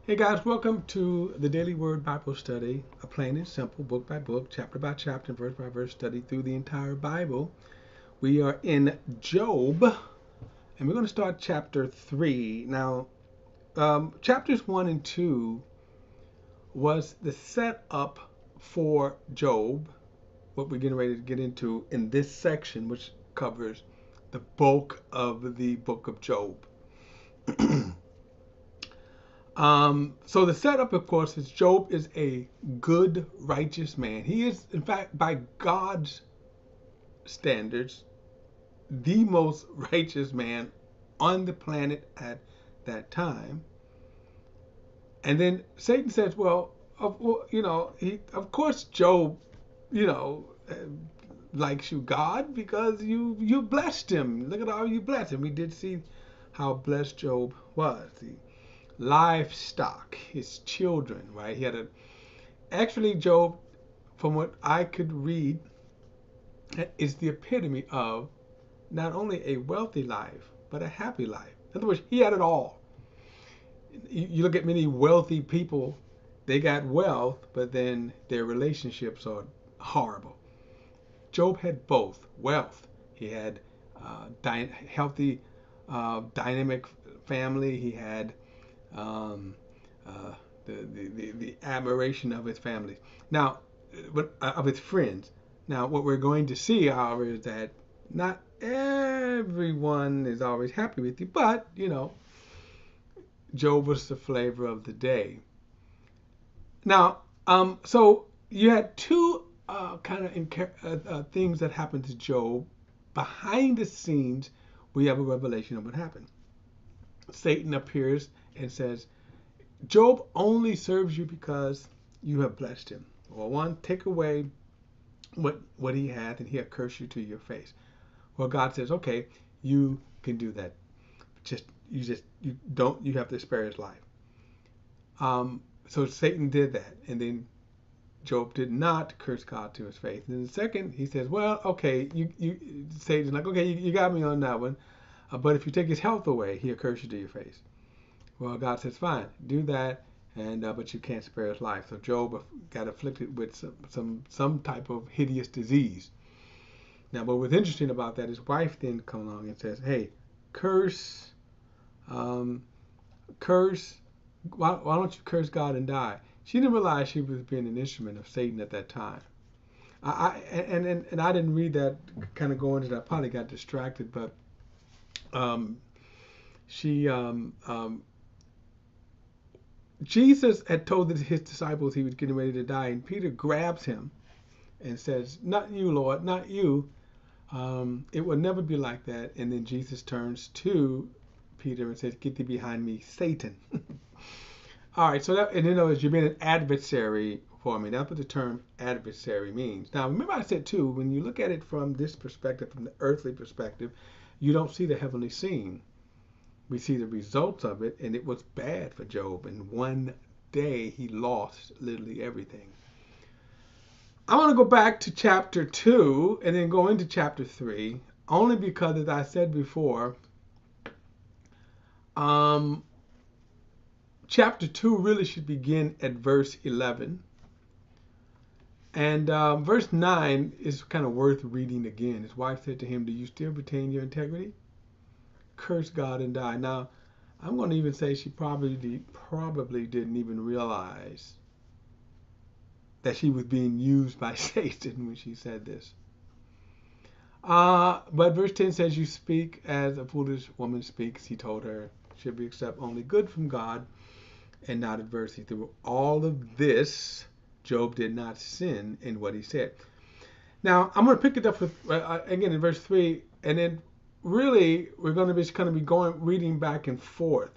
Hey guys, welcome to the Daily Word Bible Study, a plain and simple, book by book, chapter by chapter, verse by verse study through the entire Bible. We are in Job, and we're going to start chapter 3. Now, chapters 1 and 2 was the setup for Job, what we're getting ready to get into in this section, which covers the bulk of the book of Job. So the setup, of course, is Job is a good, righteous man. He is, in fact, by God's standards, the most righteous man on the planet at that time. And then Satan says, "Well, of course, Job, you know, likes you, God, because you blessed him. Look at how you blessed him." We did see how blessed Job was. Livestock, his children, right? He had actually, Job, from what I could read, is the epitome of not only a wealthy life, but a happy life. In other words, he had it all. You look at many wealthy people, they got wealth, but then their relationships are horrible. Job had both wealth. He had healthy, dynamic family. He had um, uh, the admiration of his family. Now, of his friends. Now, what we're going to see, however, is that not everyone is always happy with you, but Job was the flavor of the day. Now, so you had two things that happened to Job behind the scenes. We have a revelation of what happened. Satan appears and says, Job only serves you because you have blessed him. Well, one, take away what he hath, and he'll curse you to your face. Well, God says, okay, you can do that. You have to spare his life. So Satan did that, and then Job did not curse God to his face. And then the second, he says, well, okay, Satan's like, okay, you got me on that one, but if you take his health away, he'll curse you to your face. Well, God says, fine, do that, and but you can't spare his life. So Job got afflicted with some type of hideous disease. Now, what was interesting about that, his wife then comes along and says, hey, curse, um, curse, why don't you curse God and die? She didn't realize she was being an instrument of Satan at that time. And I didn't read that, kind of go into that. I probably got distracted, but she Jesus had told his disciples he was getting ready to die, and Peter grabs him and says, "Not you, Lord, not you. It will never be like that." And then Jesus turns to Peter and says, "Get thee behind me, Satan." All right, so that, and in other words, you've been an adversary for me. That's what the term adversary means. Now, remember I said too, when you look at it from this perspective, from the earthly perspective, you don't see the heavenly scene. We see the results of it, and it was bad for Job. In one day, he lost literally everything. I want to go back to chapter 2 and then go into chapter 3, only because, as I said before, um, chapter 2 really should begin at verse 11. And verse 9 is kind of worth reading again. His wife said to him, do you still retain your integrity? Curse God and die. Now, I'm going to even say she probably didn't even realize that she was being used by Satan when she said this. But verse 10 says, you speak as a foolish woman speaks. He told her, should we accept only good from God and not adversity? Through all of this, Job did not sin in what he said. Now, I'm going to pick it up with, again in verse 3, and then really we're going to be reading back and forth.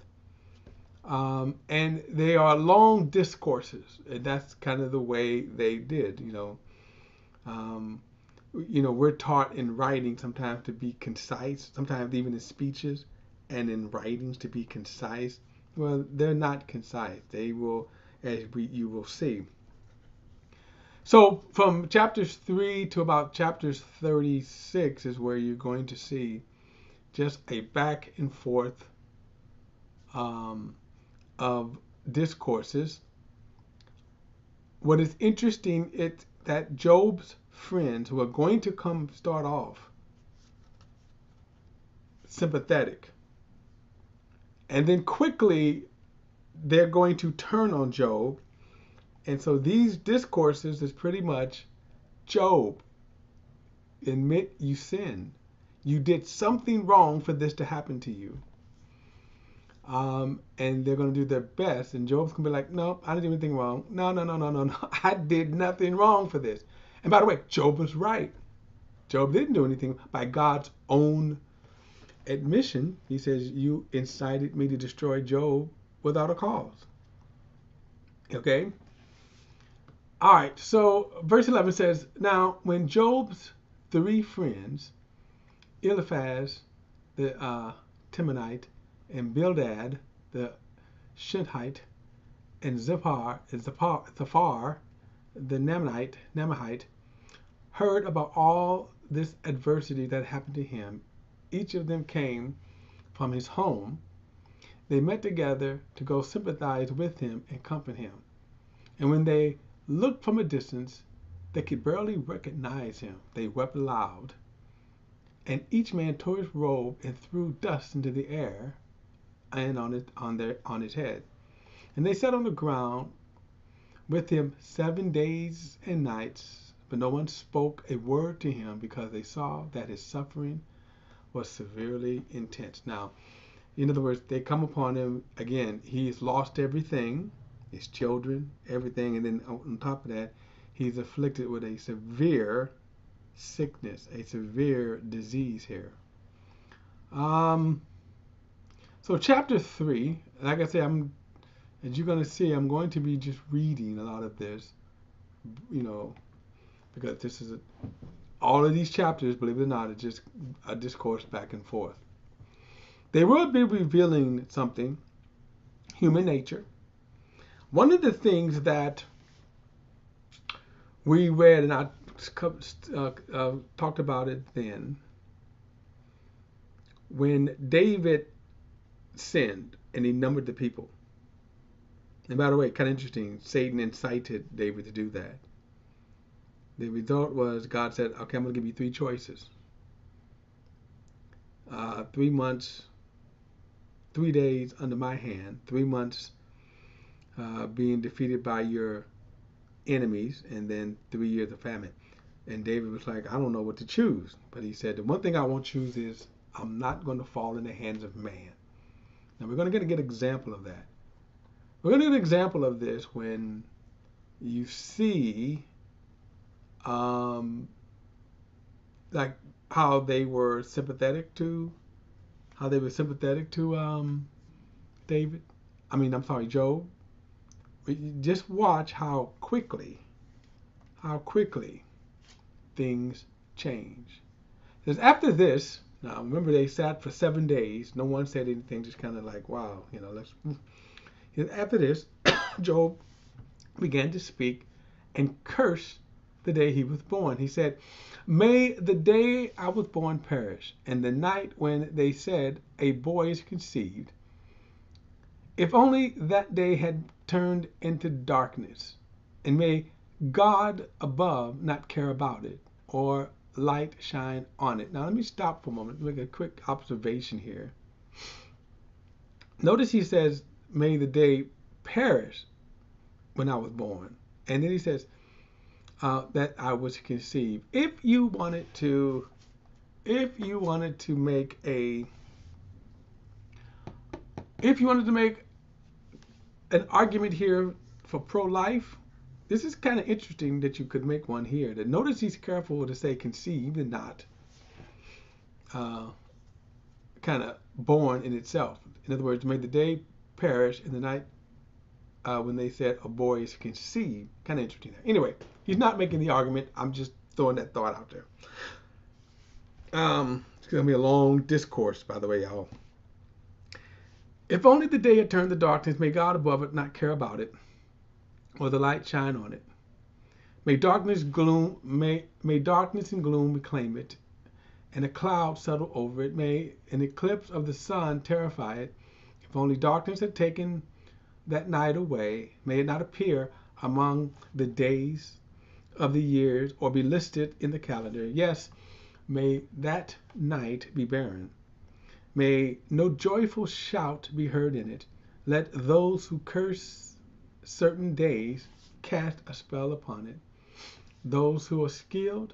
And they are long discourses, and that's kind of the way they did. We're taught in writing sometimes to be concise, sometimes even in speeches and in writings to be concise. Well, they're not concise. They will, you will see. So from chapters 3 to about chapters 36 is where you're going to see just a back and forth of discourses. What is interesting is that Job's friends, who are going to come start off sympathetic, and then quickly they're going to turn on Job. And so these discourses is pretty much, Job, admit you sinned. You did something wrong for this to happen to you. And they're going to do their best. And Job's going to be like, no, I didn't do anything wrong. No, no, no, no, no, no. I did nothing wrong for this. And by the way, Job was right. Job didn't do anything. By God's own admission, he says, you incited me to destroy Job without a cause. Okay? All right, so verse 11 says, now when Job's three friends, Eliphaz the Temanite, and Bildad the Shuhite, and Zophar the Naamite, heard about all this adversity that happened to him, each of them came from his home. They met together to go sympathize with him and comfort him. And when they looked from a distance, they could barely recognize him. They wept aloud. And each man tore his robe and threw dust into the air and on his head. And they sat on the ground with him 7 days and nights, but no one spoke a word to him because they saw that his suffering was severely intense. Now, in other words, they come upon him again. He's lost everything, his children, everything, and then on top of that, he's afflicted with a severe sickness, a severe disease here. So chapter 3, like I say, as you're going to see, I'm going to be just reading a lot of this, because this is all of these chapters, believe it or not, are just a discourse back and forth. They will be revealing something, human nature. One of the things that we read, and I talked about it then, when David sinned and he numbered the people. And by the way, kind of interesting, Satan incited David to do that. The result was God said, okay, I'm going to give you 3 choices. 3 months, 3 days under my hand, 3 months being defeated by your enemies, and then 3 years of famine. And David was like, I don't know what to choose. But he said, the one thing I won't choose is I'm not going to fall in the hands of man. Now we're going to get an example of that. We're going to get an example of this when you see like how they were sympathetic to David. Job. Just watch how quickly things change. Because after this, now remember they sat for 7 days. No one said anything, just kind of like, wow, let's. After this, Job began to speak and curse the day he was born. He said, may the day I was born perish, and the night when they said a boy is conceived. If only that day had turned into darkness, and may God above not care about it, or light shine on it. Now let me stop for a moment, make a quick observation here. Notice he says, may the day perish when I was born. And then he says that I was conceived. If you wanted to make an argument here for pro-life, this is kind of interesting that you could make one here. That notice he's careful to say conceived and not kind of born in itself. In other words, may the day perish in the night when they said a boy is conceived. Kind of interesting. Anyway, he's not making the argument. I'm just throwing that thought out there. It's going to be a long discourse, by the way, y'all. If only the day had turned to darkness, may God above it not care about it, or the light shine on it. May darkness and gloom reclaim it, and a cloud settle over it. May an eclipse of the sun terrify it. If only darkness had taken that night away. May it not appear among the days of the years or be listed in the calendar. Yes, may that night be barren. May no joyful shout be heard in it. Let those who curse certain days cast a spell upon it. Those who are skilled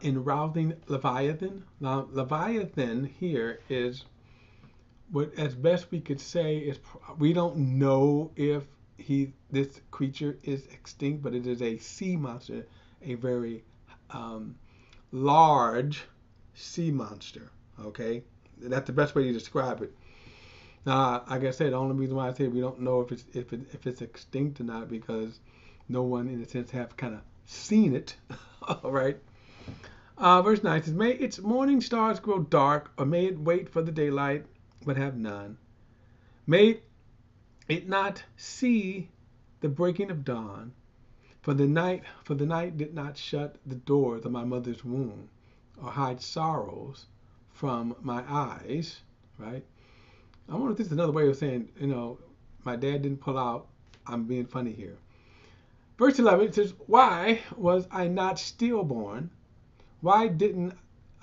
in rousing Leviathan. Now, Leviathan here is what, as best we could say, is we don't know if this creature is extinct, but it is a sea monster, a very large sea monster. Okay, that's the best way to describe it. Now, like I said, the only reason why I say we don't know if it's extinct or not because no one, in a sense, have kind of seen it. All right. Verse 9 says, "May its morning stars grow dark, or may it wait for the daylight, but have none. May it not see the breaking of dawn, for the night did not shut the doors of my mother's womb, or hide sorrows from my eyes." Right? I wonder if this is another way of saying, my dad didn't pull out. I'm being funny here. Verse 11 it says, "Why was I not stillborn? Why didn't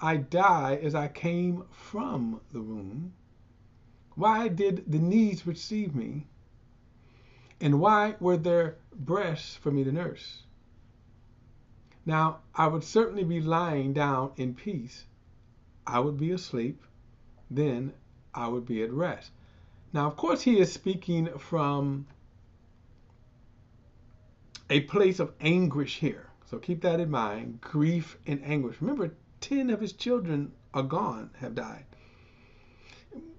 I die as I came from the womb? Why did the knees receive me? And why were there breasts for me to nurse? Now I would certainly be lying down in peace. I would be asleep. Then I would be at rest." Now, of course, he is speaking from a place of anguish here. So keep that in mind, grief and anguish. Remember, 10 of his children are gone, have died.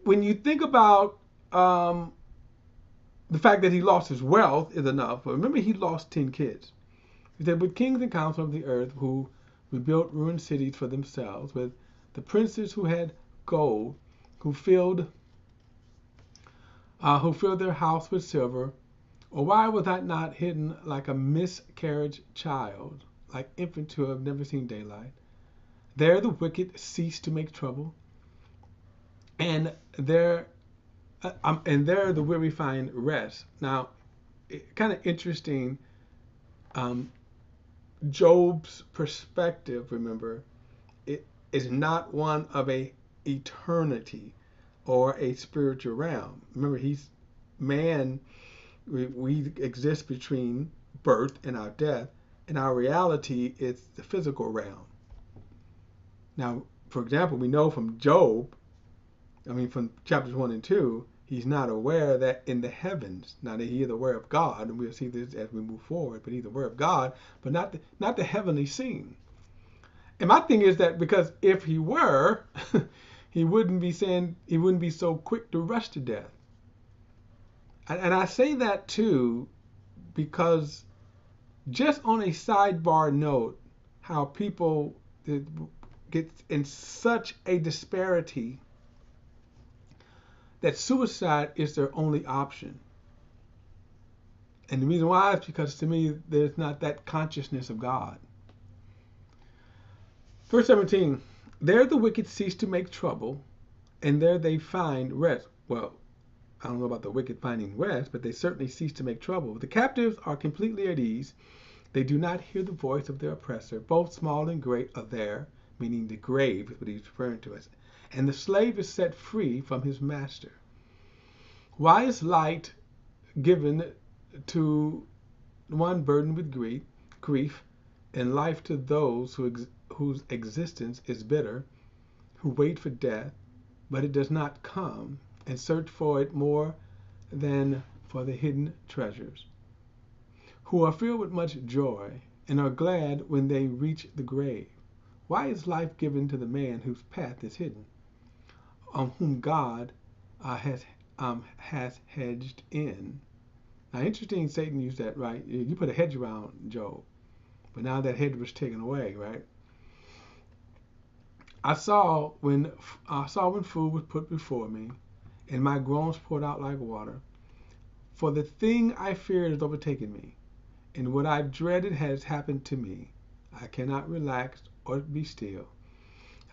When you think about the fact that he lost his wealth is enough, but remember he lost 10 kids. He said, "With kings and council of the earth who rebuilt ruined cities for themselves, with the princes who had gold, who filled their house with silver, or why was I not hidden like a miscarriage child, like infants who have never seen daylight? There the wicked cease to make trouble, and there the weary find rest." Now, kind of interesting. Job's perspective, remember, it is not one of a eternity or a spiritual realm. Remember, we exist between birth and our death, and our reality is the physical realm. Now, for example, we know from Job, from chapters 1 and 2, he's not aware that in the heavens, now that he is aware of God, and we'll see this as we move forward, but he's aware of God, but not the heavenly scene. And my thing is that because if he were, he wouldn't be so quick to rush to death. And I say that too because just on a sidebar note, how people get in such a disparity that suicide is their only option. And the reason why is because to me there's not that consciousness of God. Verse 17, "There the wicked cease to make trouble, and there they find rest." Well, I don't know about the wicked finding rest, but they certainly cease to make trouble. "The captives are completely at ease. They do not hear the voice of their oppressor. Both small and great are there," meaning the grave is what he's referring to as. "And the slave is set free from his master. Why is light given to one burdened with grief, and life to those whose existence is bitter, who wait for death, but it does not come, and search for it more than for the hidden treasures, who are filled with much joy, and are glad when they reach the grave? Why is life given to the man whose path is hidden, on whom God has hedged in?" Now, interesting, Satan used that, right? You put a hedge around Job, but now that hedge was taken away, right? I saw when food was put before me, and my groans poured out like water. For the thing I feared has overtaken me, and what I dreaded has happened to me. I cannot relax or be still.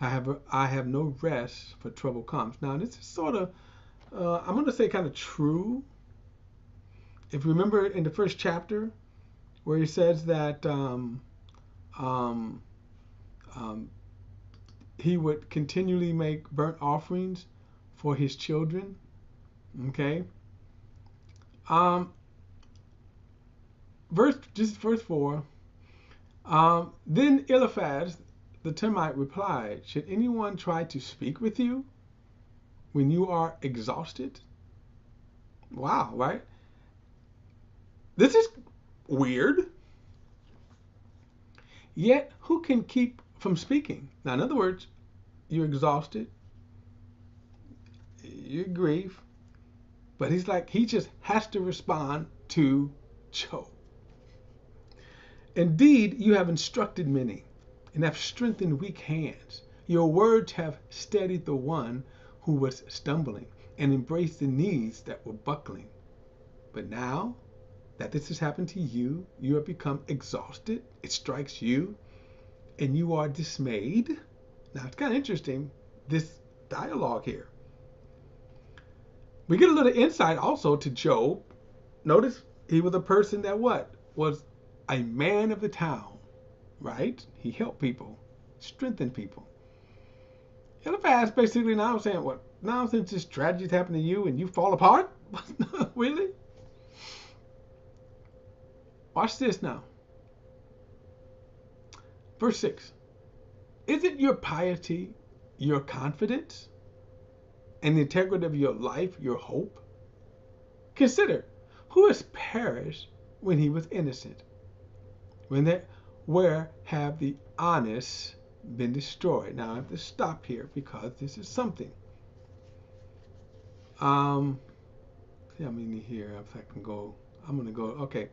I have no rest, for trouble comes. Now, this is sort of, I'm going to say kind of true, If you remember in the first chapter where he says that um, um, he would continually make burnt offerings for his children. Okay. Um, verse 4. Then Eliphaz the Temite replied, should anyone try to speak with you when you are exhausted? Wow, right? This is weird. Yet, who can keep from speaking? Now, in other words, you're exhausted, you grieve, but he's like, he just has to respond to Job. Indeed, you have instructed many and have strengthened weak hands. Your words have steadied the one who was stumbling and embraced the knees that were buckling. But now that this has happened to you, you have become exhausted. It strikes you and you are dismayed. Now, it's kind of interesting, this dialogue here. We get a little insight also to Job. Notice he was a person that what? Was a man of the town, right? He helped people, strengthened people. Eliphaz basically now saying, what? Now since this tragedy's happened to you and you fall apart? Really? Watch this now. Verse 6. Isn't your piety your confidence and the integrity of your life your hope? Consider, who has perished when he was innocent? Where have the honest been destroyed? Now I have to stop here because this is something. See how many here? If I can go, I'm gonna go. Okay.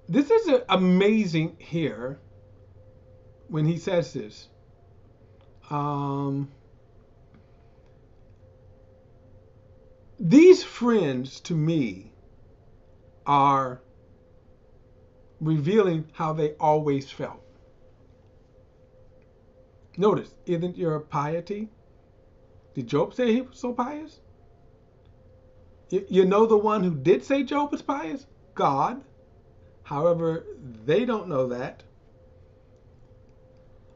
This is amazing here when he says this. These friends to me are revealing how they always felt. Notice, isn't your piety? Did Job say he was so pious? You know the one who did say Job was pious? God. However, they don't know that.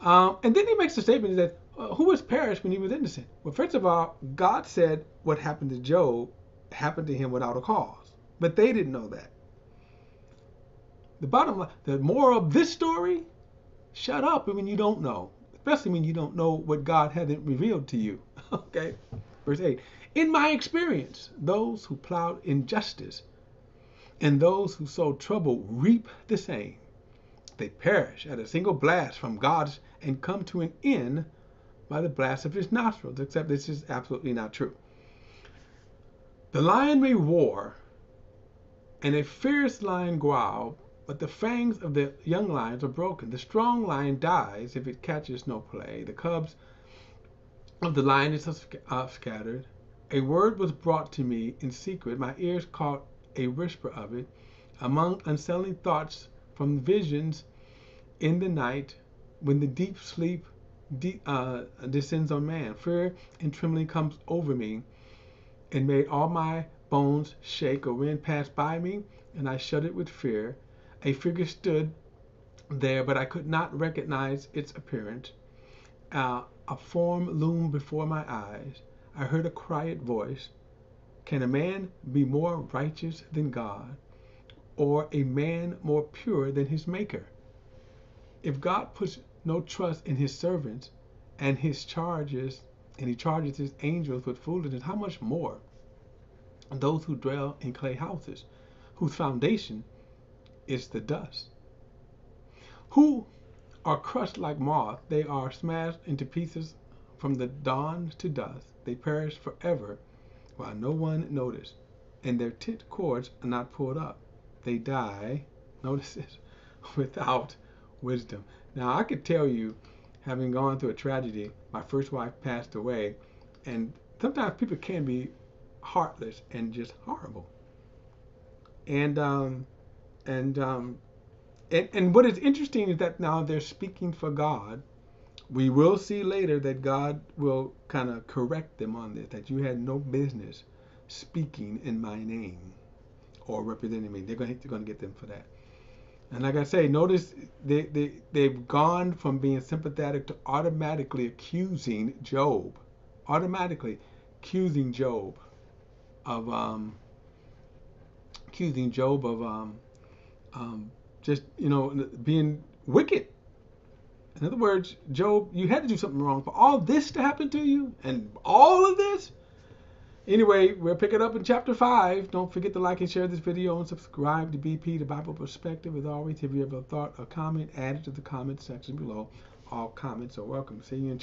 And then he makes a statement that who was perished when he was innocent? Well, first of all, God said what happened to Job happened to him without a cause. But they didn't know that. The bottom line, the moral of this story, shut up when you don't know. Especially when you don't know what God hasn't revealed to you. Okay? Verse 8. In my experience, those who plowed injustice and those who sowed trouble reap the same. They perish at a single blast from God's and come to an end by the blast of his nostrils, except this is absolutely not true. The lion may roar and a fierce lion growl, but the fangs of the young lions are broken. The strong lion dies if it catches no prey. The cubs of the lioness are scattered. A word was brought to me in secret. My ears caught a whisper of it. Among unsettling thoughts from visions in the night, when the deep sleep descends on man, fear and trembling comes over me and made all my bones shake. A wind passed by me, and I shuddered with fear. A figure stood there, but I could not recognize its appearance. A form loomed before my eyes. I heard a quiet voice. Can a man be more righteous than God, or a man more pure than his maker? If God puts no trust in his servants and he charges his angels with foolishness, how much more those who dwell in clay houses, whose foundation is the dust, who are crushed like moth, they are smashed into pieces from the dawn to dusk. They perish forever while no one noticed, and their tent cords are not pulled up. They die, notice this, without wisdom. Now I could tell you, having gone through a tragedy, my first wife passed away, and sometimes people can be heartless and just horrible. And what is interesting is that now they're speaking for God. We will see later that God will kind of correct them on this, that you had no business speaking in my name. or representing me. They're going to get them for that. And like I say, notice they've gone from being sympathetic to automatically automatically accusing Job of just being wicked. In other words, Job, you had to do something wrong for all this to happen to you, and all of this. Anyway, we'll pick it up in chapter 5. Don't forget to like and share this video and subscribe to BP, the Bible Perspective. As always, if you have a thought or comment, add it to the comment section below. All comments are welcome. See you in